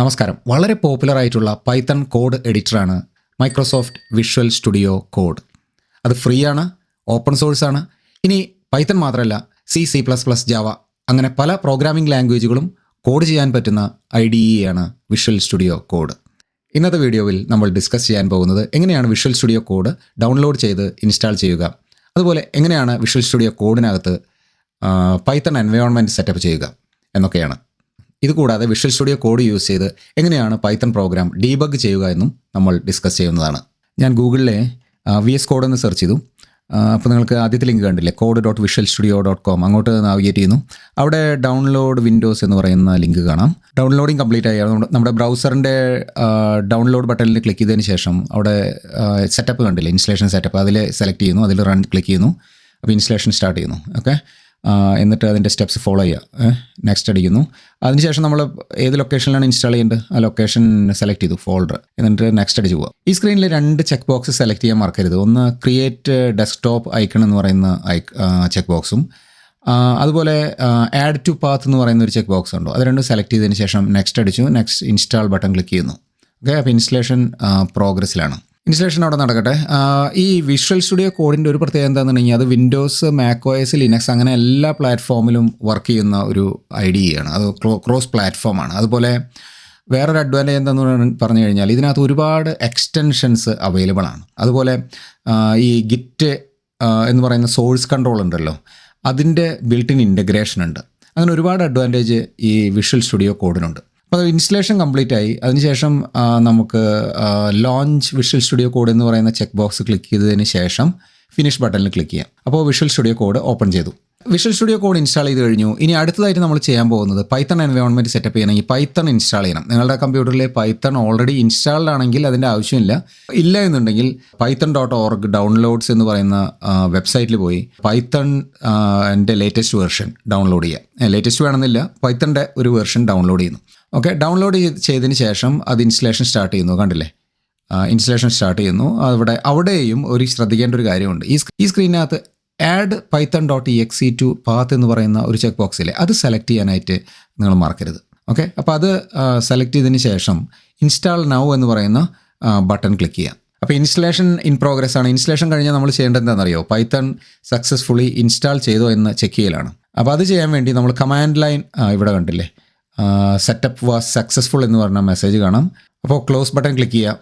നമസ്കാരം. വളരെ പോപ്പുലർ ആയിട്ടുള്ള പൈത്തൺ കോഡ് എഡിറ്ററാണ് മൈക്രോസോഫ്റ്റ് വിഷ്വൽ സ്റ്റുഡിയോ കോഡ്. അത് ഫ്രീ ആണ്, ഓപ്പൺ സോഴ്സ് ആണ്. ഇനി പൈത്തൺ മാത്രമല്ല, C++, ജാവ അങ്ങനെ പല പ്രോഗ്രാമിംഗ് ലാംഗ്വേജുകളും കോഡ് ചെയ്യാൻ പറ്റുന്ന IDE ആണ് വിഷ്വൽ സ്റ്റുഡിയോ കോഡ്. ഇന്നത്തെ വീഡിയോയിൽ നമ്മൾ ഡിസ്കസ് ചെയ്യാൻ പോകുന്നത് എങ്ങനെയാണ് വിഷ്വൽ സ്റ്റുഡിയോ കോഡ് ഡൗൺലോഡ് ചെയ്ത് ഇൻസ്റ്റാൾ ചെയ്യുക, അതുപോലെ എങ്ങനെയാണ് വിഷ്വൽ സ്റ്റുഡിയോ കോഡിനകത്ത് പൈത്തൺ എൻവയോൺമെൻറ്റ് സെറ്റപ്പ് ചെയ്യുക എന്നൊക്കെയാണ്. ഇതുകൂടാതെ വിഷ്വൽ സ്റ്റുഡിയോ കോഡ് യൂസ് ചെയ്ത് എങ്ങനെയാണ് പൈത്തൺ പ്രോഗ്രാം ഡീബഗ് ചെയ്യുക എന്നും നമ്മൾ ഡിസ്കസ് ചെയ്യുന്നതാണ്. ഞാൻ ഗൂഗിളിലെ VS കോഡ് എന്ന് സെർച്ച് ചെയ്തു. അപ്പോൾ നിങ്ങൾക്ക് ആദ്യത്തെ ലിങ്ക് കണ്ടില്ലേ, code.visualstudio.com, അങ്ങോട്ട് നാവിഗേറ്റ് ചെയ്യുന്നു. അവിടെ ഡൗൺലോഡ് വിൻഡോസ് എന്ന് പറയുന്ന ലിങ്ക് കാണാം. ഡൗൺലോഡിങ് കംപ്ലീറ്റ് ആയി നമ്മുടെ ബ്രൗസറിൻ്റെ ഡൗൺലോഡ് ബട്ടണിൽ ക്ലിക്ക് ചെയ്തതിന് ശേഷം അവിടെ സെറ്റപ്പ് കണ്ടില്ലേ, ഇൻസ്റ്റലേഷൻ സെറ്റപ്പ്, അതിൽ സെലക്ട് ചെയ്യുന്നു, അതിൽ റൺ ക്ലിക്ക് ചെയ്യുന്നു. അപ്പോൾ ഇൻസ്റ്റലേഷൻ സ്റ്റാർട്ട് ചെയ്യുന്നു. ഓക്കെ, എന്നിട്ട് അതിൻ്റെ സ്റ്റെപ്സ് ഫോളോ ചെയ്യുക. നെക്സ്റ്റ് അടിക്കുന്നു. അതിനുശേഷം നമ്മൾ ഏത് ലൊക്കേഷനിലാണ് ഇൻസ്റ്റാൾ ചെയ്യേണ്ടത് ആ ലൊക്കേഷൻ സെലക്ട് ചെയ്തു, ഫോൾഡർ, എന്നിട്ട് നെക്സ്റ്റ് അടിച്ച് പോവുക. ഈ സ്ക്രീനിൽ 2 ചെക്ക് ബോക്സ് സെലക്ട് ചെയ്യാൻ മറക്കരുത്. ഒന്ന് ക്രിയേറ്റ് ഡെസ്ക്ടോപ്പ് ഐക്കൺ എന്ന് പറയുന്ന ചെക്ക് ബോക്സും, അതുപോലെ ആഡ് ടു പാത്ത് എന്ന് പറയുന്ന ഒരു ചെക്ക് ബോക്സ് ഉണ്ടോ, അത് രണ്ടും സെലക്ട് ചെയ്തതിന് ശേഷം നെക്സ്റ്റ് അടിച്ചു, നെക്സ്റ്റ് ഇൻസ്റ്റാൾ ബട്ടൺ ക്ലിക്ക് ചെയ്യുന്നു. ഓക്കെ, അപ്പോൾ ഇൻസ്റ്റലേഷൻ പ്രോഗ്രസ്സിലാണ്. ഇൻസ്റ്റലേഷൻ അവിടെ നടക്കട്ടെ. ഈ വിഷ്വൽ സ്റ്റുഡിയോ കോഡിൻ്റെ ഒരു പ്രത്യേകത എന്താണെന്നുണ്ടെങ്കിൽ അത് വിൻഡോസ്, മാക്OS, ലിനക്സ് അങ്ങനെ എല്ലാ പ്ലാറ്റ്ഫോമിലും വർക്ക് ചെയ്യുന്ന ഒരു IDE ആണ്. അത് ക്രോസ് പ്ലാറ്റ്ഫോമാണ്. അതുപോലെ വേറൊരു അഡ്വാൻറ്റേജ് എന്താണെന്ന് പറഞ്ഞു കഴിഞ്ഞാൽ ഇതിനകത്ത് ഒരുപാട് എക്സ്റ്റൻഷൻസ് അവൈലബിൾ ആണ്. അതുപോലെ ഈ ഗിറ്റ് എന്ന് പറയുന്ന സോഴ്സ് കൺട്രോൾ ഉണ്ടല്ലോ, അതിൻ്റെ ബിൽറ്റ് ഇൻ ഇൻ്റഗ്രേഷൻ ഉണ്ട്. അങ്ങനെ ഒരുപാട് അഡ്വാൻറ്റേജ് ഈ വിഷ്വൽ സ്റ്റുഡിയോ കോഡിനുണ്ട്. അപ്പോൾ ഇൻസ്റ്റലേഷൻ കംപ്ലീറ്റ് ആയി. അതിനുശേഷം നമുക്ക് ലോഞ്ച് വിഷ്വൽ സ്റ്റുഡിയോ കോഡ് എന്ന് പറയുന്ന ചെക്ക് ബോക്സ് ക്ലിക്ക് ചെയ്തതിന് ശേഷം ഫിനിഷ് ബട്ടണിൽ ക്ലിക്ക് ചെയ്യാം. അപ്പോൾ വിഷ്വൽ സ്റ്റുഡിയോ കോഡ് ഓപ്പൺ ചെയ്തു. വിഷ്വൽ സ്റ്റുഡിയോ കോഡ് ഇൻസ്റ്റാൾ ചെയ്ത് കഴിഞ്ഞു. ഇനി അടുത്തതായിട്ട് നമ്മൾ ചെയ്യാൻ പോകുന്നത് പൈത്തൺ എൻവയോൺമെൻറ്റ് സെറ്റപ്പ് ചെയ്യണമെങ്കിൽ പൈത്തൺ ഇൻസ്റ്റാൾ ചെയ്യണം. നിങ്ങളുടെ കമ്പ്യൂട്ടറിൽ പൈത്തൺ ഓൾറെഡി ഇൻസ്റ്റാൾഡ് ആണെങ്കിൽ അതിൻ്റെ ആവശ്യമില്ല. ഇല്ല എന്നുണ്ടെങ്കിൽ python.org ഡൗൺലോഡ്സ് എന്ന് പറയുന്ന വെബ്സൈറ്റിൽ പോയി പൈത്തണിൻ്റെ ലേറ്റസ്റ്റ് വേർഷൻ ഡൗൺലോഡ് ചെയ്യുക. ലേറ്റസ്റ്റ് വേണമെന്നില്ല, പൈത്തണിൻ്റെ ഒരു വേർഷൻ ഡൗൺലോഡ് ചെയ്യുന്നു. ഓക്കെ, ഡൗൺലോഡ് ചെയ്തതിന് ശേഷം അത് ഇൻസ്റ്റലേഷൻ സ്റ്റാർട്ട് ചെയ്യുന്നു. കണ്ടില്ലേ, ഇൻസ്റ്റലേഷൻ സ്റ്റാർട്ട് ചെയ്യുന്നു. അവിടെയും ഒരു ശ്രദ്ധിക്കേണ്ട ഒരു കാര്യമുണ്ട്. ഈ സ്ക്രീനകത്ത് ആഡ് python.exe to path എന്ന് പറയുന്ന ഒരു ചെക്ക് ബോക്സിലെ അത് സെലക്ട് ചെയ്യാനായിട്ട് നിങ്ങൾ മറക്കരുത്. ഓക്കെ, അപ്പോൾ അത് സെലക്ട് ചെയ്തതിന് ശേഷം ഇൻസ്റ്റാൾ നൗ എന്ന് പറയുന്ന ബട്ടൺ ക്ലിക്ക് ചെയ്യാം. അപ്പോൾ ഇൻസ്റ്റലേഷൻ ഇൻ പ്രോഗ്രസ് ആണ്. ഇൻസ്റ്റലേഷൻ കഴിഞ്ഞാൽ നമ്മൾ ചെയ്യേണ്ടത് എന്താണെന്നറിയോ, പൈത്തൺ സക്സസ്ഫുള്ളി ഇൻസ്റ്റാൾ ചെയ്തോ എന്ന് ചെക്ക് ചെയ്യലാണ്. അപ്പോൾ അത് ചെയ്യാൻ വേണ്ടി നമ്മൾ കമാൻഡ് ലൈൻ ഇവിടെ കണ്ടില്ലേ, സെറ്റപ്പ് വാസ് സക്സസ്ഫുൾ എന്ന് പറഞ്ഞ മെസ്സേജ് കാണാം. അപ്പോൾ ക്ലോസ് ബട്ടൺ ക്ലിക്ക് ചെയ്യുക.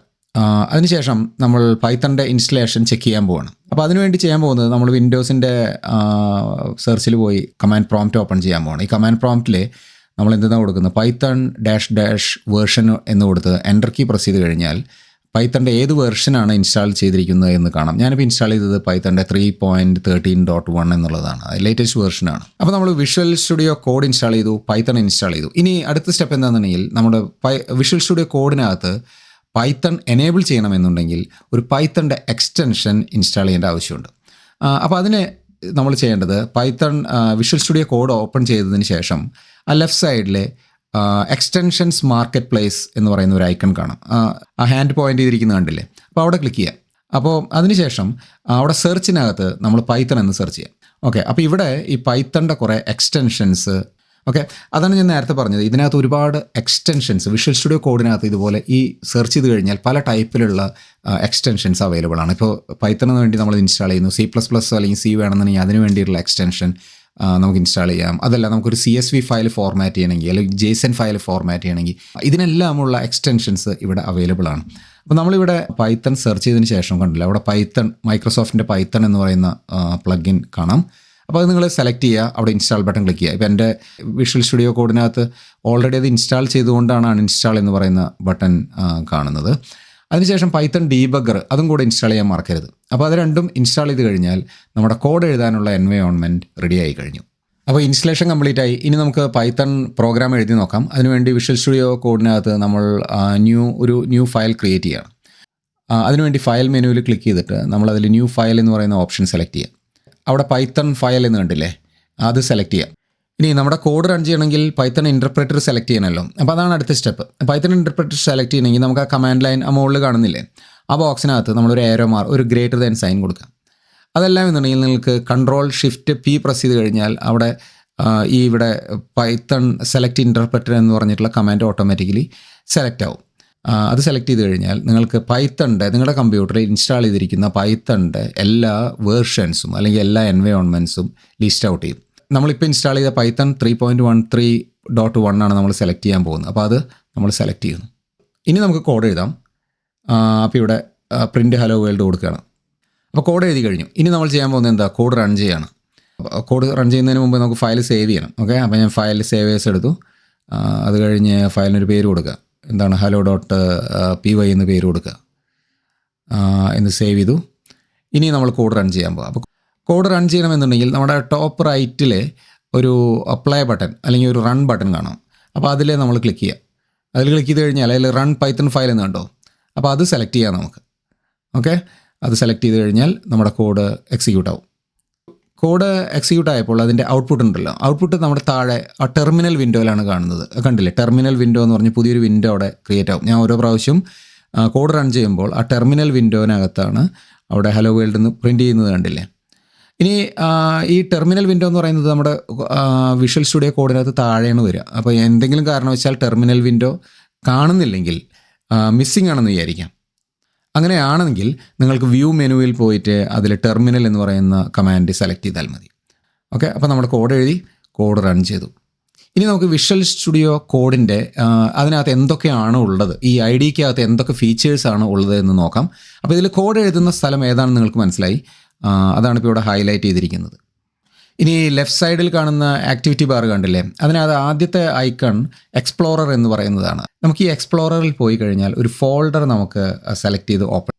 അതിനുശേഷം നമ്മൾ പൈത്തണിൻ്റെ ഇൻസ്റ്റലേഷൻ ചെക്ക് ചെയ്യാൻ പോവാണ്. അപ്പോൾ അതിനുവേണ്ടി ചെയ്യാൻ പോകുന്നത് നമ്മൾ വിൻഡോസിൻ്റെ സെർച്ചിൽ പോയി കമാൻഡ് പ്രോംപ്റ്റ് ഓപ്പൺ ചെയ്യാൻ പോവാണ്. ഈ കമാൻഡ് പ്രോംപ്റ്റിൽ നമ്മൾ എന്താണ് കൊടുക്കുന്നത്, python വേർഷൻ എന്ന് കൊടുത്ത് എൻ്റർ കീ പ്രസ് ചെയ്ത് കഴിഞ്ഞാൽ പൈത്തണിൻ്റെ ഏത് വേർഷനാണ് ഇൻസ്റ്റാൾ ചെയ്തിരിക്കുന്നത് എന്ന് കാണാം. ഞാനിപ്പോൾ ഇൻസ്റ്റാൾ ചെയ്തത് പൈത്തണിൻ്റെ 3.13.1 എന്നുള്ളതാണ്, ലേറ്റസ്റ്റ് വേർഷനാണ്. അപ്പോൾ നമ്മൾ വിഷ്വൽ സ്റ്റുഡിയോ കോഡ് ഇൻസ്റ്റാൾ ചെയ്തു, പൈത്തൺ ഇൻസ്റ്റാൾ ചെയ്തു. ഇനി അടുത്ത സ്റ്റെപ്പ് എന്താണെന്നുണ്ടെങ്കിൽ നമ്മുടെ വിഷ്വൽ സ്റ്റുഡിയോ കോഡിനകത്ത് പൈത്തൺ എനേബിൾ ചെയ്യണമെന്നുണ്ടെങ്കിൽ ഒരു പൈത്തണിൻ്റെ എക്സ്റ്റൻഷൻ ഇൻസ്റ്റാൾ ചെയ്യേണ്ട ആവശ്യമുണ്ട്. അപ്പോൾ അതിന് നമ്മൾ ചെയ്യേണ്ടത് Python visual Studio code open ചെയ്തതിന് ശേഷം ആ ലെഫ്റ്റ് സൈഡിലെ എക്സ്റ്റൻഷൻസ് മാർക്കറ്റ് പ്ലേസ് എന്ന് പറയുന്ന ഒരു ഐക്കൺ കാണാം. ആ ഹാൻഡ് പോയിൻ്റ് ചെയ്തിരിക്കുന്നത് കണ്ടില്ലേ, അപ്പോൾ അവിടെ ക്ലിക്ക് ചെയ്യാം. അപ്പോൾ അതിനുശേഷം അവിടെ സെർച്ചിനകത്ത് നമ്മൾ പൈത്തൺ എന്ന് സെർച്ച് ചെയ്യാം. ഓക്കെ, അപ്പോൾ ഇവിടെ ഈ പൈത്തണിൻ്റെ കുറേ എക്സ്റ്റൻഷൻസ്, ഓക്കെ, അതാണ് ഞാൻ നേരത്തെ പറഞ്ഞത്. ഇതിനകത്ത് ഒരുപാട് എക്സ്റ്റൻഷൻസ് വിഷ്വൽ സ്റ്റുഡിയോ കോഡിനകത്ത് ഇതുപോലെ ഈ സെർച്ച് ചെയ്ത് കഴിഞ്ഞാൽ പല ടൈപ്പിലുള്ള എക്സ്റ്റൻഷൻസ് അവൈലബിൾ ആണ്. ഇപ്പോൾ പൈത്തണിന് വേണ്ടി നമ്മൾ ഇൻസ്റ്റാൾ ചെയ്യുന്നു, C++ അല്ലെങ്കിൽ C വേണമെന്നുണ്ടെങ്കിൽ അതിന് വേണ്ടിയിട്ടുള്ള എക്സ്റ്റൻഷൻ നമുക്ക് ഇൻസ്റ്റാൾ ചെയ്യാം. അതല്ല, നമുക്കൊരു CSV ഫയൽ ഫോർമാറ്റ് ചെയ്യണമെങ്കിൽ അല്ലെങ്കിൽ JSON ഫയൽ ഫോർമാറ്റ് ചെയ്യണമെങ്കിൽ ഇതിനെല്ലാമുള്ള എക്സ്റ്റൻഷൻസ് ഇവിടെ അവൈലബിൾ ആണ്. അപ്പോൾ നമ്മളിവിടെ പൈത്തൺ സെർച്ച് ചെയ്തതിന് ശേഷം കണ്ടില്ല, അവിടെ മൈക്രോസോഫ്റ്റിൻ്റെ പൈത്തൺ എന്ന് പറയുന്ന പ്ലഗിൻ കാണാം. അപ്പോൾ അത് നിങ്ങൾ സെലക്ട് ചെയ്യുക, അവിടെ ഇൻസ്റ്റാൾ ബട്ടൺ ക്ലിക്ക് ചെയ്യുക. ഇപ്പോൾ എൻ്റെ വിഷ്വൽ സ്റ്റുഡിയോ കോഡിനകത്ത് ഓൾറെഡി അത് ഇൻസ്റ്റാൾ ചെയ്തുകൊണ്ടാണ് അൺഇൻസ്റ്റാൾ എന്ന് പറയുന്ന ബട്ടൺ കാണുന്നത്. അതിനുശേഷം പൈത്തൺ ഡീബഗർ അതും കൂടെ ഇൻസ്റ്റാൾ ചെയ്യാൻ മറക്കരുത്. അപ്പോൾ അത് രണ്ടും ഇൻസ്റ്റാൾ ചെയ്ത് കഴിഞ്ഞാൽ നമ്മുടെ കോഡ് എഴുതാനുള്ള എൻവയോൺമെൻറ്റ് റെഡി ആയി കഴിഞ്ഞു. അപ്പോൾ ഇൻസ്റ്റലേഷൻ കംപ്ലീറ്റ് ആയി. ഇനി നമുക്ക് പൈത്തൺ പ്രോഗ്രാം എഴുതി നോക്കാം. അതിനുവേണ്ടി വിഷ്വൽ സ്റ്റുഡിയോ കോഡിനകത്ത് നമ്മൾ ന്യൂ ഫയൽ ക്രിയേറ്റ് ചെയ്യണം. അതിനുവേണ്ടി ഫയൽ മെനുവിൽ ക്ലിക്ക് ചെയ്തിട്ട് നമ്മളതിൽ ന്യൂ ഫയൽ എന്ന് പറയുന്ന ഓപ്ഷൻ സെലക്ട് ചെയ്യാം. അവിടെ പൈത്തൺ ഫയൽ എന്ന് കണ്ടില്ലേ, അത് സെലക്ട് ചെയ്യാം. ഇനി നമ്മുടെ കോഡ് റൺ ചെയ്യണമെങ്കിൽ പൈത്തൺ ഇൻ്റർപ്രറ്റർ സെലക്ട് ചെയ്യണമല്ലോ. അപ്പോൾ അതാണ് അടുത്ത സ്റ്റെപ്പ്. പൈത്തൺ ഇൻ്റർപ്രറ്റർ സെലക്ട് ചെയ്യണമെങ്കിൽ നമുക്ക് ആ കമാൻഡ് ലൈൻ മുകളിൽ കാണുന്നില്ലേ, ആ ബോക്സിനകത്ത് നമ്മളൊരു ഒരു ഗ്രേറ്റർ ദാൻ സൈൻ കൊടുക്കാം. അതെല്ലാം എന്നുണ്ടെങ്കിൽ നിങ്ങൾക്ക് Ctrl+Shift+P പ്രസ് ചെയ്ത് കഴിഞ്ഞാൽ അവിടെ ഈ ഇവിടെ പൈത്തൺ സെലക്ട് ഇൻ്റർപ്രറ്റർ എന്ന് പറഞ്ഞിട്ടുള്ള കമാൻഡ് ഓട്ടോമാറ്റിക്കലി സെലക്ട് ആവും. അത് സെലക്ട് ചെയ്ത് കഴിഞ്ഞാൽ നിങ്ങൾക്ക് പൈത്തണിൻ്റെ നിങ്ങളുടെ കമ്പ്യൂട്ടറിൽ ഇൻസ്റ്റാൾ ചെയ്തിരിക്കുന്ന പൈത്തണിൻ്റെ എല്ലാ വേർഷൻസും അല്ലെങ്കിൽ എല്ലാ എൻവയോൺമെൻറ്റ്സും ലിസ്റ്റ് ഔട്ട് ചെയ്യും. നമ്മളിപ്പോൾ ഇൻസ്റ്റാൾ ചെയ്ത പൈത്തൺ 3.13.1 ആണ് നമ്മൾ സെലക്ട് ചെയ്യാൻ പോകുന്നത്. അപ്പോൾ അത് നമ്മൾ സെലക്ട് ചെയ്യുന്നു. ഇനി നമുക്ക് കോഡ് എഴുതാം. അപ്പോൾ ഇവിടെ പ്രിൻറ്റ് ഹലോ വേൾഡ് കൊടുക്കുകയാണ്. അപ്പോൾ കോഡ് എഴുതി കഴിഞ്ഞു. ഇനി നമ്മൾ ചെയ്യാൻ പോകുന്നത് എന്താ, കോഡ് റൺ ചെയ്യാണ്. കോഡ് റൺ ചെയ്യുന്നതിന് മുമ്പ് നമുക്ക് ഫയൽ സേവ് ചെയ്യണം. ഓക്കെ, അപ്പോൾ ഞാൻ ഫയൽ സേവേഴ്സ് എടുത്തു. അത് കഴിഞ്ഞ് ഫയലിനൊരു പേര് കൊടുക്കുക. എന്താണ്, hello.py എന്ന് പേര് കൊടുക്കുക. എന്ന് സേവ് ചെയ്തു. ഇനി നമ്മൾ കോഡ് റൺ ചെയ്യാൻ പോകാം. അപ്പോൾ കോഡ് റൺ ചെയ്യണമെന്നുണ്ടെങ്കിൽ നമ്മുടെ ടോപ്പ് റൈറ്റിൽ ഒരു അപ്ലൈ ബട്ടൺ അല്ലെങ്കിൽ ഒരു റൺ ബട്ടൺ കാണാം. അപ്പോൾ അതിൽ നമ്മൾ ക്ലിക്ക് ചെയ്യുക. അതിൽ ക്ലിക്ക് ചെയ്ത് കഴിഞ്ഞാൽ അതിൽ റൺ പൈത്തൺ ഫയൽ എന്ന് കണ്ടോ. അപ്പോൾ അത് സെലക്ട് ചെയ്യാം നമുക്ക്. ഓക്കെ, അത് സെലക്ട് ചെയ്ത് കഴിഞ്ഞാൽ നമ്മുടെ കോഡ് എക്സിക്യൂട്ട് ആവും. കോഡ് എക്സിക്യൂട്ട് ആയപ്പോൾ അതിൻ്റെ ഔട്ട്പുട്ട് ഉണ്ടല്ലോ, ഔട്ട്പുട്ട് നമ്മുടെ താഴെ ആ ടെർമിനൽ വിൻഡോയിലാണ് കാണുന്നത്. കണ്ടില്ലേ, ടെർമിനൽ വിൻഡോ എന്ന് പറഞ്ഞ് പുതിയൊരു വിൻഡോ അവിടെ ക്രിയേറ്റ് ആവും. ഞാൻ ഓരോ പ്രാവശ്യം കോഡ് റൺ ചെയ്യുമ്പോൾ ആ ടെർമിനൽ വിൻഡോനകത്താണ് അവിടെ ഹലോ വേൾഡ് എന്ന് പ്രിൻറ്റ് ചെയ്യുന്നത്. കണ്ടില്ലേ. ഇനി ഈ ടെർമിനൽ വിൻഡോ എന്ന് പറയുന്നത് നമ്മുടെ വിഷ്വൽ സ്റ്റുഡിയോ കോഡിനകത്ത് താഴെയാണ് വരിക. അപ്പോൾ എന്തെങ്കിലും കാരണവശാൽ ടെർമിനൽ വിൻഡോ കാണുന്നില്ലെങ്കിൽ മിസ്സിംഗ് ആണെന്ന് വിചാരിക്കാം. അങ്ങനെയാണെങ്കിൽ നിങ്ങൾക്ക് വ്യൂ മെനുവിൽ പോയിട്ട് അതിൽ ടെർമിനൽ എന്ന് പറയുന്ന കമാൻഡ് സെലക്ട് ചെയ്താൽ മതി. ഓക്കെ, അപ്പോൾ നമ്മുടെ കോഡ് എഴുതി, കോഡ് റൺ ചെയ്തു. ഇനി നമുക്ക് വിഷ്വൽ സ്റ്റുഡിയോ കോഡിൻ്റെ അതിനകത്ത് എന്തൊക്കെയാണ് ഉള്ളത്, ഈ ഐ ഡിക്കകത്ത് എന്തൊക്കെ ഫീച്ചേഴ്സാണ് ഉള്ളത് എന്ന് നോക്കാം. അപ്പോൾ ഇതിൽ കോഡ് എഴുതുന്ന സ്ഥലം ഏതാണെന്ന് നിങ്ങൾക്ക് മനസ്സിലായി. അതാണ് ഇപ്പോൾ ഇവിടെ ഹൈലൈറ്റ് ചെയ്തിരിക്കുന്നത്. ഇനി ലെഫ്റ്റ് സൈഡിൽ കാണുന്ന ആക്ടിവിറ്റി ബാർ കണ്ടില്ലേ, അതിനകത്ത് ആദ്യത്തെ ഐക്കൺ എക്സ്പ്ലോറർ എന്ന് പറയുന്നതാണ്. നമുക്ക് ഈ എക്സ്പ്ലോററിൽ പോയി കഴിഞ്ഞാൽ ഒരു ഫോൾഡർ നമുക്ക് സെലക്ട് ചെയ്ത് ഓപ്പൺ.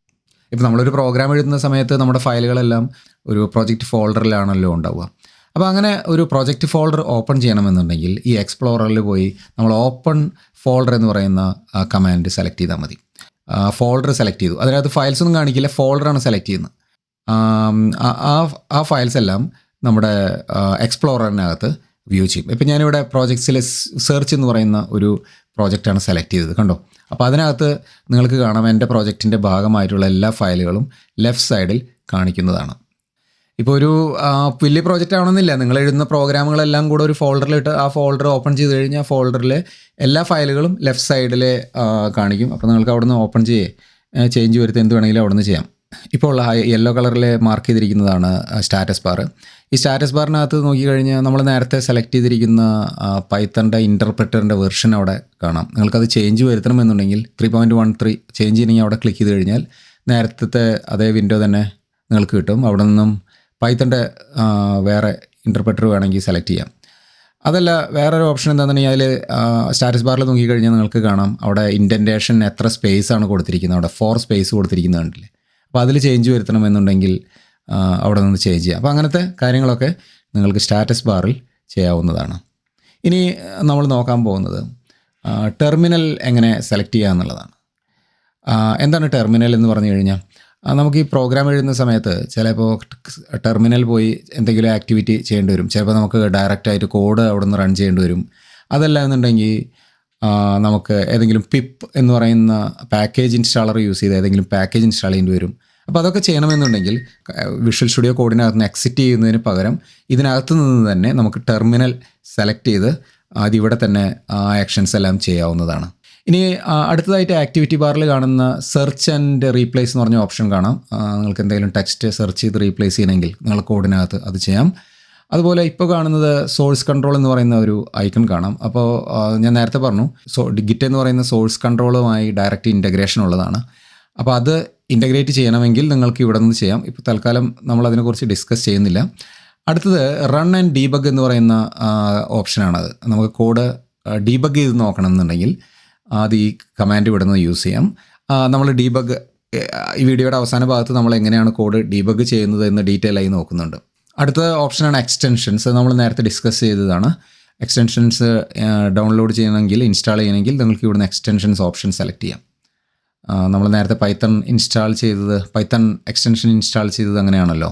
ഇപ്പോൾ നമ്മളൊരു പ്രോഗ്രാം എഴുതുന്ന സമയത്ത് നമ്മുടെ ഫയലുകളെല്ലാം ഒരു പ്രൊജക്റ്റ് ഫോൾഡറിലാണല്ലോ ഉണ്ടാവുക. അപ്പോൾ അങ്ങനെ ഒരു പ്രൊജക്റ്റ് ഫോൾഡർ ഓപ്പൺ ചെയ്യണമെന്നുണ്ടെങ്കിൽ ഈ എക്സ്പ്ലോററിൽ പോയി നമ്മൾ ഓപ്പൺ ഫോൾഡർ എന്ന് പറയുന്ന കമാൻഡ് സെലക്ട് ചെയ്താൽ മതി. ഫോൾഡർ സെലക്ട് ചെയ്തു. അതിനകത്ത് ഫയൽസ് ഒന്നും കാണിക്കില്ല, ഫോൾഡറാണ് സെലക്ട് ചെയ്യുന്നത്. ആ ഫയൽസ് എല്ലാം നമ്മുടെ എക്സ്പ്ലോററിനകത്ത് വ്യൂ ചെയ്യും. ഇപ്പം ഞാനിവിടെ പ്രോജക്ട്സിലെ സെർച്ച് എന്ന് പറയുന്ന ഒരു പ്രോജക്റ്റാണ് സെലക്ട് ചെയ്തത്, കണ്ടോ. അപ്പോൾ അതിനകത്ത് നിങ്ങൾക്ക് കാണാം എൻ്റെ പ്രോജക്റ്റിൻ്റെ ഭാഗമായിട്ടുള്ള എല്ലാ ഫയലുകളും ലെഫ്റ്റ് സൈഡിൽ കാണിക്കുന്നതാണ്. ഇപ്പോൾ ഒരു വലിയ പ്രോജക്റ്റ് ആവണമെന്നില്ല, നിങ്ങൾ എഴുതുന്ന പ്രോഗ്രാമുകളെല്ലാം കൂടെ ഒരു ഫോൾഡറിലിട്ട് ആ ഫോൾഡർ ഓപ്പൺ ചെയ്ത് കഴിഞ്ഞാൽ ഫോൾഡറിലെ എല്ലാ ഫയലുകളും ലെഫ്റ്റ് സൈഡിൽ കാണിക്കും. അപ്പോൾ നിങ്ങൾക്ക് അവിടെ നിന്ന് ഓപ്പൺ ചേഞ്ച് വരുത്തി എന്ത് വേണമെങ്കിലും അവിടെ നിന്ന് ചെയ്യാം. ഇപ്പോൾ യെല്ലോ കളറിൽ മാർക്ക് ചെയ്തിരിക്കുന്നതാണ് സ്റ്റാറ്റസ് ബാർ. ഈ സ്റ്റാറ്റസ് ബാറിനകത്ത് നോക്കിക്കഴിഞ്ഞാൽ നമ്മൾ നേരത്തെ സെലക്ട് ചെയ്തിരിക്കുന്ന പൈത്തണിൻ്റെ ഇൻ്റർപ്രറ്ററിൻ്റെ വെർഷൻ അവിടെ കാണാം. നിങ്ങൾക്കത് ചേഞ്ച് വരുത്തണമെന്നുണ്ടെങ്കിൽ 3.13 ചേഞ്ച് ചെയ്യണമെങ്കിൽ അവിടെ ക്ലിക്ക് ചെയ്ത് കഴിഞ്ഞാൽ നേരത്തെ അതേ വിൻഡോ തന്നെ നിങ്ങൾക്ക് കിട്ടും. അവിടെ നിന്നും പൈത്തണിൻ്റെ വേറെ ഇൻ്റർപ്രറ്റർ വേണമെങ്കിൽ സെലക്ട് ചെയ്യാം. അതല്ല വേറൊരു ഓപ്ഷൻ എന്താണെന്നുണ്ടെങ്കിൽ അതിൽ സ്റ്റാറ്റസ് ബാറിൽ നോക്കിക്കഴിഞ്ഞാൽ നിങ്ങൾക്ക് കാണാം അവിടെ ഇൻഡൻറ്റേഷൻ എത്ര സ്പേസാണ് കൊടുത്തിരിക്കുന്നത്, അവിടെ 4 സ്പേസ് കൊടുത്തിരിക്കുന്നത് കണ്ടില്ലേ. അപ്പോൾ അതിൽ ചേഞ്ച് വരുത്തണമെന്നുണ്ടെങ്കിൽ അവിടെ നിന്ന് ചേഞ്ച് ചെയ്യാം. അപ്പോൾ അങ്ങനത്തെ കാര്യങ്ങളൊക്കെ നിങ്ങൾക്ക് സ്റ്റാറ്റസ് ബാറിൽ ചെയ്യാവുന്നതാണ്. ഇനി നമ്മൾ നോക്കാൻ പോകുന്നത് ടെർമിനൽ എങ്ങനെ സെലക്ട് ചെയ്യുക എന്നുള്ളതാണ്. എന്താണ് ടെർമിനൽ എന്ന് പറഞ്ഞു കഴിഞ്ഞാൽ, നമുക്ക് ഈ പ്രോഗ്രാം എഴുതുന്ന സമയത്ത് ചിലപ്പോൾ ടെർമിനൽ പോയി എന്തെങ്കിലും ആക്ടിവിറ്റി ചെയ്യേണ്ടി വരും. ചിലപ്പോൾ നമുക്ക് ഡയറക്റ്റായിട്ട് കോഡ് അവിടെ നിന്ന് റൺ ചെയ്യേണ്ടി വരും. അതല്ല എന്നുണ്ടെങ്കിൽ നമുക്ക് ഏതെങ്കിലും പിപ്പ് എന്ന് പറയുന്ന പാക്കേജ് ഇൻസ്റ്റാളർ യൂസ് ചെയ്ത് ഏതെങ്കിലും പാക്കേജ് ഇൻസ്റ്റാൾ ചെയ്യേണ്ടി വരും. അപ്പോൾ അതൊക്കെ ചെയ്യണമെന്നുണ്ടെങ്കിൽ വിഷ്വൽ സ്റ്റുഡിയോ കോഡിനകത്ത് നിന്ന് എക്സിറ്റ് ചെയ്യുന്നതിന് പകരം ഇതിനകത്ത് നിന്ന് തന്നെ നമുക്ക് ടെർമിനൽ സെലക്ട് ചെയ്ത് അതിവിടെ തന്നെ ആക്ഷൻസ് എല്ലാം ചെയ്യാവുന്നതാണ്. ഇനി അടുത്തതായിട്ട് ആക്ടിവിറ്റി ബാറിൽ കാണുന്ന സെർച്ച് ആൻഡ് റീപ്ലേസ് എന്ന് പറഞ്ഞ ഓപ്ഷൻ കാണാം. നിങ്ങൾക്ക് എന്തെങ്കിലും ടെക്സ്റ്റ് സെർച്ച് ചെയ്ത് റീപ്ലേസ് ചെയ്യണമെങ്കിൽ നിങ്ങൾ കോഡിനകത്ത് അത് ചെയ്യാം. അതുപോലെ ഇപ്പോൾ കാണുന്നത് സോഴ്സ് കൺട്രോൾ എന്ന് പറയുന്ന ഒരു ഐക്കൺ കാണാം. അപ്പോൾ ഞാൻ നേരത്തെ പറഞ്ഞു ഗിറ്റ് എന്ന് പറയുന്ന സോഴ്സ് കൺട്രോളുമായി ഡയറക്റ്റ് ഇൻ്റഗ്രേഷൻ ഉള്ളതാണ്. അപ്പോൾ അത് ഇൻ്റഗ്രേറ്റ് ചെയ്യണമെങ്കിൽ നിങ്ങൾക്ക് ഇവിടെ നിന്ന് ചെയ്യാം. ഇപ്പോൾ തൽക്കാലം നമ്മൾ അതിനെക്കുറിച്ച് ഡിസ്കസ് ചെയ്യുന്നില്ല. അടുത്തത് റൺ ആൻഡ് ഡീബഗ് എന്ന് പറയുന്ന ഓപ്ഷനാണത്. നമുക്ക് കോഡ് ഡീബഗ് ചെയ്ത് നോക്കണം എന്നുണ്ടെങ്കിൽ അത് ഈ കമാൻഡ് ഇവിടെ നിന്ന് യൂസ് ചെയ്യാം. നമ്മൾ ഡീബഗ് ഈ വീഡിയോയുടെ അവസാന ഭാഗത്ത് നമ്മൾ എങ്ങനെയാണ് കോഡ് ഡീബഗ് ചെയ്യുന്നത് എന്ന് ഡീറ്റെയിൽ ആയി നോക്കുന്നുണ്ട്. അടുത്ത ഓപ്ഷനാണ് എക്സ്റ്റൻഷൻസ്. നമ്മൾ നേരത്തെ ഡിസ്കസ് ചെയ്തതാണ്. എക്സ്റ്റൻഷൻസ് ഡൗൺലോഡ് ചെയ്യണമെങ്കിൽ ഇൻസ്റ്റാൾ ചെയ്യണമെങ്കിൽ നിങ്ങൾക്ക് ഇവിടുന്ന് എക്സ്റ്റൻഷൻസ് ഓപ്ഷൻ സെലക്ട് ചെയ്യാം. നമ്മൾ നേരത്തെ പൈത്തൺ എക്സ്റ്റൻഷൻ ഇൻസ്റ്റാൾ ചെയ്തത് അങ്ങനെയാണല്ലോ.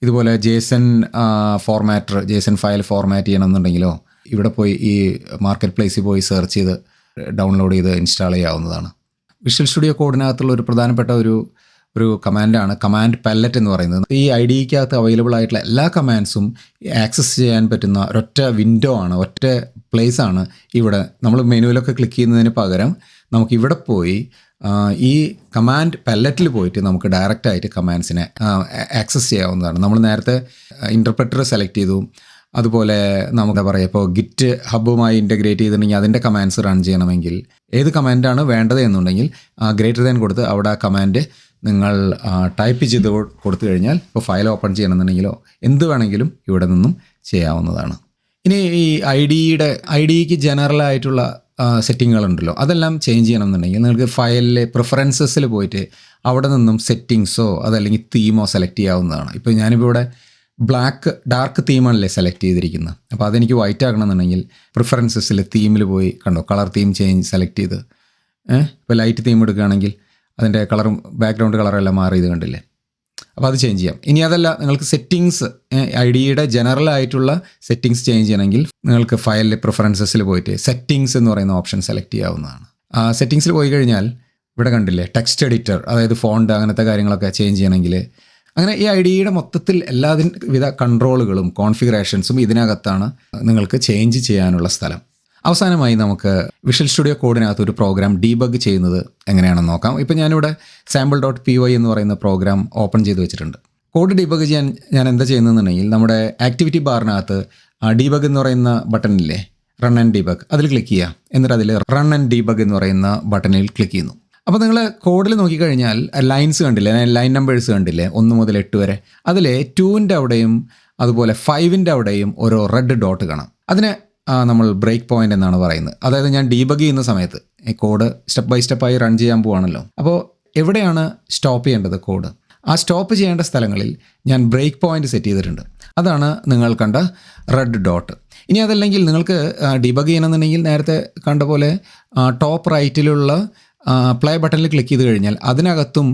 ഇതുപോലെ ജേസൺ ഫയൽ ഫോർമാറ്റ് ചെയ്യണമെന്നുണ്ടെങ്കിലോ ഇവിടെ പോയി ഈ മാർക്കറ്റ് പ്ലേസിൽ പോയി സെർച്ച് ചെയ്ത് ഡൗൺലോഡ് ചെയ്ത് ഇൻസ്റ്റാൾ ചെയ്യാവുന്നതാണ്. വിഷ്വൽ സ്റ്റുഡിയോ കോഡിനകത്തുള്ള ഒരു പ്രധാനപ്പെട്ട ഒരു കമാൻഡാണ് കമാൻഡ് പാലറ്റ് എന്ന് പറയുന്നത്. ഈ ഐ ഡിക്കകത്ത് അവൈലബിൾ ആയിട്ടുള്ള എല്ലാ കമാൻഡ്സും ആക്സസ് ചെയ്യാൻ പറ്റുന്ന ഒരൊറ്റ വിൻഡോ ആണ്, ഒറ്റ പ്ലേസ് ആണ് ഇവിടെ. നമ്മൾ മെനുവിലൊക്കെ ക്ലിക്ക് ചെയ്യുന്നതിന് പകരം നമുക്ക് ഇവിടെ പോയി ഈ കമാൻഡ് പാലറ്റിൽ പോയിട്ട് നമുക്ക് ഡയറക്റ്റായിട്ട് കമാൻഡ്സിനെ ആക്സസ് ചെയ്യാവുന്നതാണ്. നമ്മൾ നേരത്തെ ഇൻ്റർപ്രറ്റർ സെലക്ട് ചെയ്തു. അതുപോലെ നമുക്ക് പറയുക, ഇപ്പോൾ ഗിറ്റ് ഹബ്ബുമായി ഇൻ്റഗ്രേറ്റ് ചെയ്തിട്ടുണ്ടെങ്കിൽ അതിൻ്റെ കമാൻഡ്സ് റൺ ചെയ്യണമെങ്കിൽ ഏത് കമാൻഡാണ് വേണ്ടത് എന്നുണ്ടെങ്കിൽ ഗ്രേറ്റർ ദാൻ കൊടുത്ത് അവിടെ ആ കമാൻഡ് നിങ്ങൾ ടൈപ്പ് ചെയ്ത് കൊടുത്തു കഴിഞ്ഞാൽ ഇപ്പോൾ ഫയൽ ഓപ്പൺ ചെയ്യണമെന്നുണ്ടെങ്കിലോ എന്ത് വേണമെങ്കിലും ഇവിടെ നിന്നും ചെയ്യാവുന്നതാണ്. ഇനി ഈ ഐ ഡിക്ക് ജനറലായിട്ടുള്ള സെറ്റിങ്ങുകളുണ്ടല്ലോ, അതെല്ലാം ചേഞ്ച് ചെയ്യണമെന്നുണ്ടെങ്കിൽ നിങ്ങൾക്ക് ഫയലിലെ പ്രിഫറൻസസിൽ പോയിട്ട് അവിടെ നിന്നും സെറ്റിങ്സോ അതല്ലെങ്കിൽ തീമോ സെലക്ട് ചെയ്യാവുന്നതാണ്. ഇപ്പോൾ ഞാനിപ്പോൾ ഇവിടെ ഡാർക്ക് തീമാണല്ലേ സെലക്ട് ചെയ്തിരിക്കുന്നത്. അപ്പോൾ അതെനിക്ക് വൈറ്റ് ആക്കണമെന്നുണ്ടെങ്കിൽ പ്രിഫറൻസസിൽ തീമിൽ പോയി കണ്ടോ, കളർ തീം ചേഞ്ച് സെലക്ട് ചെയ്ത് ഇപ്പോൾ ലൈറ്റ് തീം എടുക്കുകയാണെങ്കിൽ അതിൻ്റെ കളറും ബാക്ക്ഗ്രൗണ്ട് കളറെല്ലാം മാറിയത് കണ്ടില്ലേ. അപ്പോൾ അത് ചേഞ്ച് ചെയ്യാം. ഇനി അതല്ല, നിങ്ങൾക്ക് സെറ്റിങ്സ് ഐ ഡിയുടെ ജനറൽ ആയിട്ടുള്ള സെറ്റിങ്സ് ചേഞ്ച് ചെയ്യണമെങ്കിൽ നിങ്ങൾക്ക് ഫയലിൽ പ്രിഫറൻസസിൽ പോയിട്ട് സെറ്റിങ്സ് എന്ന് പറയുന്ന ഓപ്ഷൻ സെലക്ട് ചെയ്യാവുന്നതാണ്. സെറ്റിങ്സിൽ പോയി കഴിഞ്ഞാൽ ഇവിടെ കണ്ടില്ലേ ടെക്സ്റ്റ് എഡിറ്റർ, അതായത് ഫോണ്ട് അങ്ങനത്തെ കാര്യങ്ങളൊക്കെ ചേഞ്ച് ചെയ്യണമെങ്കിൽ അങ്ങനെ ഈ ഐ ഡിയുടെ മൊത്തത്തിൽ എല്ലാവിധ കൺട്രോളുകളും കോൺഫിഗറേഷൻസും ഇതിനകത്താണ് നിങ്ങൾക്ക് ചേഞ്ച് ചെയ്യാനുള്ള സ്ഥലം. അവസാനമായി നമുക്ക് വിഷ്വൽ സ്റ്റുഡിയോ കോഡിനകത്ത് ഒരു പ്രോഗ്രാം ഡീബഗ് ചെയ്യുന്നത് എങ്ങനെയാണെന്ന് നോക്കാം. ഇപ്പോൾ ഞാനിവിടെ sample.py എന്ന് പറയുന്ന പ്രോഗ്രാം ഓപ്പൺ ചെയ്ത് വെച്ചിട്ടുണ്ട്. കോഡ് ഡീബഗ് ചെയ്യാൻ ഞാൻ എന്താ ചെയ്യുന്നതെന്നുണ്ടെങ്കിൽ നമ്മുടെ ആക്ടിവിറ്റി ബാറിനകത്ത് ഡീബഗ് എന്ന് പറയുന്ന ബട്ടണില്ലേ, റൺ ആൻഡ് ഡീബഗ്, അതിൽ ക്ലിക്ക് ചെയ്യുക. എന്നിട്ട് അതിൽ റൺ ആൻഡ് ഡീബഗ് എന്ന് പറയുന്ന ബട്ടണിൽ ക്ലിക്ക് ചെയ്യുന്നു. അപ്പോൾ നിങ്ങൾ കോഡിൽ നോക്കിക്കഴിഞ്ഞാൽ ലൈൻസ് കണ്ടില്ലേ, ലൈൻ നമ്പേഴ്സ് കണ്ടില്ലേ 1 മുതൽ 8 വരെ. അതിൽ 2ൻ്റെ അവിടെയും അതുപോലെ 5ൻ്റെ അവിടെയും ഓരോ റെഡ് ഡോട്ട് കാണാം. അതിനെ നമ്മൾ ബ്രേക്ക് പോയിൻ്റ് എന്നാണ് പറയുന്നത്. അതായത് ഞാൻ ഡീബഗ് ചെയ്യുന്ന സമയത്ത് ഈ കോഡ് സ്റ്റെപ്പ് ബൈ സ്റ്റെപ്പായി റൺ ചെയ്യാൻ പോവാണല്ലോ. അപ്പോൾ എവിടെയാണ് സ്റ്റോപ്പ് ചെയ്യേണ്ടത് കോഡ്? ആ സ്റ്റോപ്പ് ചെയ്യേണ്ട സ്ഥലങ്ങളിൽ ഞാൻ ബ്രേക്ക് പോയിൻ്റ് സെറ്റ് ചെയ്തിട്ടുണ്ട്. അതാണ് നിങ്ങൾ കണ്ട റെഡ് ഡോട്ട്. ഇനി അതല്ലെങ്കിൽ നിങ്ങൾക്ക് ഡീബഗ് ചെയ്യണമെന്നുണ്ടെങ്കിൽ നേരത്തെ കണ്ട പോലെ ടോപ്പ് റൈറ്റിലുള്ള പ്ലേ ബട്ടണിൽ ക്ലിക്ക് ചെയ്ത് കഴിഞ്ഞാൽ അതിനകത്തും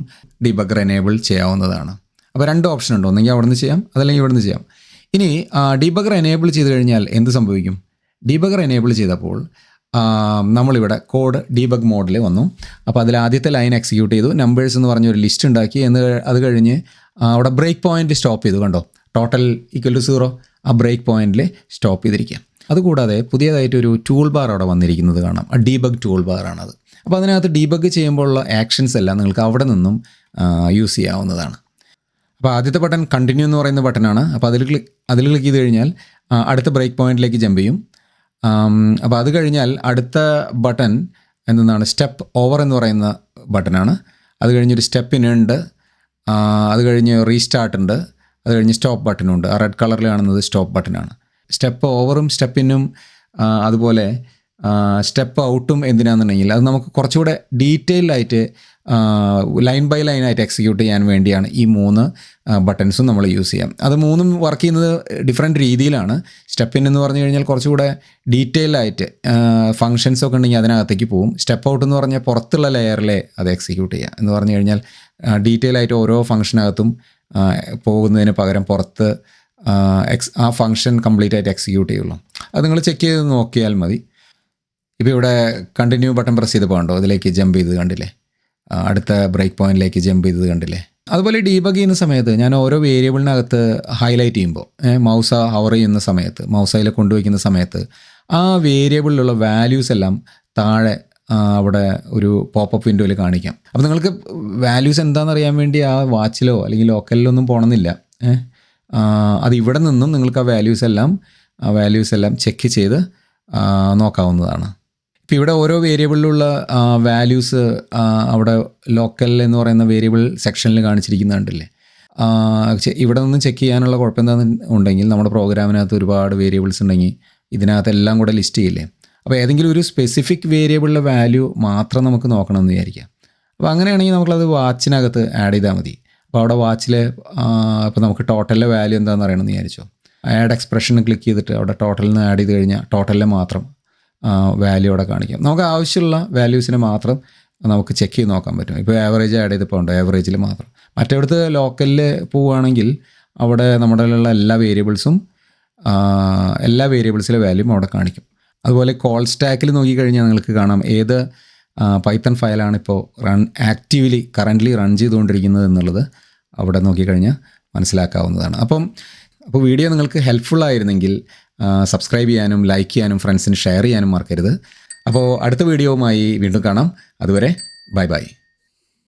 ഡീബഗർ എനേബിൾ ചെയ്യാവുന്നതാണ്. അപ്പോൾ 2 ഓപ്ഷൻ ഉണ്ട്, ഒന്നെങ്കിൽ അവിടെ നിന്ന് ചെയ്യാം അതല്ലെങ്കിൽ ഇവിടെ നിന്ന് ചെയ്യാം. ഇനി ഡീബഗർ എനേബിൾ ചെയ്ത് കഴിഞ്ഞാൽ എന്ത് സംഭവിക്കും? ഡീബഗർ എനേബിൾ ചെയ്തപ്പോൾ നമ്മളിവിടെ കോഡ് ഡീബഗ് മോഡിൽ വന്നു. അപ്പോൾ അതിൽ ആദ്യത്തെ ലൈൻ എക്സിക്യൂട്ട് ചെയ്തു, നമ്പേഴ്സ് എന്ന് പറഞ്ഞൊരു ലിസ്റ്റ് ഉണ്ടാക്കി. അത് കഴിഞ്ഞ് അവിടെ ബ്രേക്ക് പോയിൻ്റ് സ്റ്റോപ്പ് ചെയ്തു. കണ്ടോ, ടോട്ടൽ =0, ആ ബ്രേക്ക് പോയിൻ്റിൽ സ്റ്റോപ്പ് ചെയ്തിരിക്കുക. അതുകൂടാതെ പുതിയതായിട്ടൊരു ടൂൾ ബാർ അവിടെ വന്നിരിക്കുന്നത് കാണാം. ഡീബഗ് ടൂൾ ബാറാണത്. അപ്പോൾ അതിനകത്ത് ഡീബഗ് ചെയ്യുമ്പോഴുള്ള ആക്ഷൻസ് എല്ലാം നിങ്ങൾക്ക് അവിടെ നിന്നും യൂസ് ചെയ്യാവുന്നതാണ്. അപ്പോൾ ആദ്യത്തെ ബട്ടൺ കണ്ടിന്യൂ എന്ന് പറയുന്ന ബട്ടനാണ്. അപ്പോൾ അതിൽ ക്ലിക്ക് ചെയ്ത് കഴിഞ്ഞാൽ അടുത്ത ബ്രേക്ക് പോയിന്റിലേക്ക് ജമ്പ് ചെയ്യും. അപ്പോൾ അത് കഴിഞ്ഞാൽ അടുത്ത ബട്ടൺ എന്താണ്, സ്റ്റെപ്പ് ഓവർ എന്ന് പറയുന്ന ബട്ടനാണ്. അത് കഴിഞ്ഞൊരു സ്റ്റെപ്പിൻ ഉണ്ട്, അത് കഴിഞ്ഞ് റീസ്റ്റാർട്ട് ഉണ്ട്, അത് കഴിഞ്ഞ് സ്റ്റോപ്പ് ബട്ടനുണ്ട്. ആ റെഡ് കളറിൽ കാണുന്നത് സ്റ്റോപ്പ് ബട്ടനാണ്. സ്റ്റെപ്പ് ഓവറും സ്റ്റെപ്പിനും അതുപോലെ സ്റ്റെപ്പ് ഔട്ടും എന്തിനാണെന്നുണ്ടെങ്കിൽ അത് നമുക്ക് കുറച്ചുകൂടെ ഡീറ്റെയിൽഡായിട്ട് ലൈൻ ബൈ ലൈനായിട്ട് എക്സിക്യൂട്ട് ചെയ്യാൻ വേണ്ടിയാണ് ഈ 3 ബട്ടൺസും നമ്മൾ യൂസ് ചെയ്യാം. അത് 3ഉം വർക്ക് ചെയ്യുന്നത് ഡിഫറെൻറ്റ് രീതിയിലാണ്. സ്റ്റെപ്പിൻ എന്ന് പറഞ്ഞു കഴിഞ്ഞാൽ കുറച്ചുകൂടെ ഡീറ്റെയിൽഡായിട്ട് ഫങ്ഷൻസൊക്കെ ഉണ്ടെങ്കിൽ അതിനകത്തേക്ക് പോകും. സ്റ്റെപ്പ് ഔട്ട് എന്ന് പറഞ്ഞാൽ പുറത്തുള്ള ലെയറിലെ അത് എക്സിക്യൂട്ട് ചെയ്യുക എന്ന് പറഞ്ഞു കഴിഞ്ഞാൽ ഡീറ്റെയിൽ ആയിട്ട് ഓരോ ഫംഗ്ഷനകത്തും പോകുന്നതിന് പകരം പുറത്ത് ആ ഫംഗ്ഷൻ കംപ്ലീറ്റ് ആയിട്ട് എക്സിക്യൂട്ട് ചെയ്യുള്ളൂ. അത് നിങ്ങൾ ചെക്ക് ചെയ്ത് നോക്കിയാൽ മതി. ഇപ്പോൾ ഇവിടെ കണ്ടിന്യൂ ബട്ടൺ പ്രസ് ചെയ്ത് പോകണ്ടോ, അതിലേക്ക് ജമ്പ് ചെയ്ത് കണ്ടില്ലേ, അടുത്ത ബ്രേക്ക് പോയിന്റിലേക്ക് ജമ്പ് ചെയ്തത് കണ്ടില്ലേ. അതുപോലെ ഡീബഗ് ചെയ്യുന്ന സമയത്ത് ഞാൻ ഓരോ വേരിയബിളിനകത്ത് ഹൈലൈറ്റ് ചെയ്യുമ്പോൾ മൗസ് ഹവർ ചെയ്യുന്ന സമയത്ത്, മൗസ് അതിൽ കൊണ്ടുവയ്ക്കുന്ന സമയത്ത് ആ വേരിയബിളിലുള്ള വാല്യൂസ് എല്ലാം താഴെ അവിടെ ഒരു പോപ്പപ്പ് വിൻഡോയിൽ കാണിക്കാം. അപ്പോൾ നിങ്ങൾക്ക് വാല്യൂസ് എന്താണെന്ന് അറിയാൻ വേണ്ടി ആ വാച്ചിലോ അല്ലെങ്കിൽ ലോക്കലിലൊന്നും പോകണമെന്നില്ല. അത് ഇവിടെ നിന്നും നിങ്ങൾക്ക് ആ വാല്യൂസ് എല്ലാം ചെക്ക് ചെയ്ത് നോക്കാവുന്നതാണ്. ഇപ്പോൾ ഇവിടെ ഓരോ വേരിയബിളിലുള്ള വാല്യൂസ് അവിടെ ലോക്കൽ എന്ന് പറയുന്ന വേരിയബിൾ സെക്ഷനിൽ കാണിച്ചിരിക്കുന്നുണ്ടല്ലേ. ഇവിടെ നിന്ന് ചെക്ക് ചെയ്യാനുള്ള കുഴപ്പം എന്താണെന്ന് ഉണ്ടെങ്കിൽ നമ്മുടെ പ്രോഗ്രാമിനകത്ത് ഒരുപാട് വേരിയബിൾസ് ഉണ്ടെങ്കിൽ ഇതിനകത്ത് എല്ലാം കൂടെ ലിസ്റ്റ് ചെയ്യില്ലേ. അപ്പോൾ ഏതെങ്കിലും ഒരു സ്പെസിഫിക് വേരിയബിളിലെ വാല്യൂ മാത്രം നമുക്ക് നോക്കണമെന്ന് വിചാരിക്കാം. അപ്പോൾ അങ്ങനെയാണെങ്കിൽ നമുക്കത് വാച്ചിനകത്ത് ആഡ് ചെയ്താൽ മതി. അപ്പോൾ അവിടെ വാച്ചിൽ ഇപ്പോൾ നമുക്ക് ടോട്ടലിലെ വാല്യൂ എന്താണെന്ന് അറിയണമെന്ന് വിചാരിച്ചോ, ആഡ് എക്സ്പ്രഷൻ ക്ലിക്ക് ചെയ്തിട്ട് അവിടെ ടോട്ടലിൽ നിന്ന് ആഡ് ചെയ്ത് കഴിഞ്ഞാൽ ടോട്ടലിലെ മാത്രം വാല്യൂ അവിടെ കാണിക്കാം. നമുക്ക് ആവശ്യമുള്ള വാല്യൂസിനെ മാത്രം നമുക്ക് ചെക്ക് ചെയ്ത് നോക്കാൻ പറ്റും. ഇപ്പോൾ ആവറേജ് ആഡ് ചെയ്തപ്പോൾ ഉണ്ടോ, ആവറേജിൽ മാത്രം. മറ്റേടത്ത് ലോക്കലിൽ പോവുകയാണെങ്കിൽ അവിടെ നമ്മുടെ എല്ലാ വേരിയബിൾസിലെ വാല്യൂം അവിടെ കാണിക്കും. അതുപോലെ കോൾ സ്റ്റാക്കിൽ നോക്കിക്കഴിഞ്ഞാൽ നിങ്ങൾക്ക് കാണാം ഏത് പൈത്തൺ ഫയലാണ് ഇപ്പോൾ കറൻ്റ്ലി റൺ ചെയ്തുകൊണ്ടിരിക്കുന്നത് എന്നുള്ളത് അവിടെ നോക്കിക്കഴിഞ്ഞാൽ മനസ്സിലാക്കാവുന്നതാണ്. അപ്പോൾ വീഡിയോ നിങ്ങൾക്ക് ഹെൽപ്ഫുൾ ആയിരുന്നെങ്കിൽ സബ്സ്ക്രൈബ് ചെയ്യാനും ലൈക്ക് ചെയ്യാനും ഫ്രണ്ട്സിന് ഷെയർ ചെയ്യാനും മറക്കരുത്. അപ്പോൾ അടുത്ത വീഡിയോവുമായി വീണ്ടും കാണാം. അതുവരെ ബൈ ബൈ.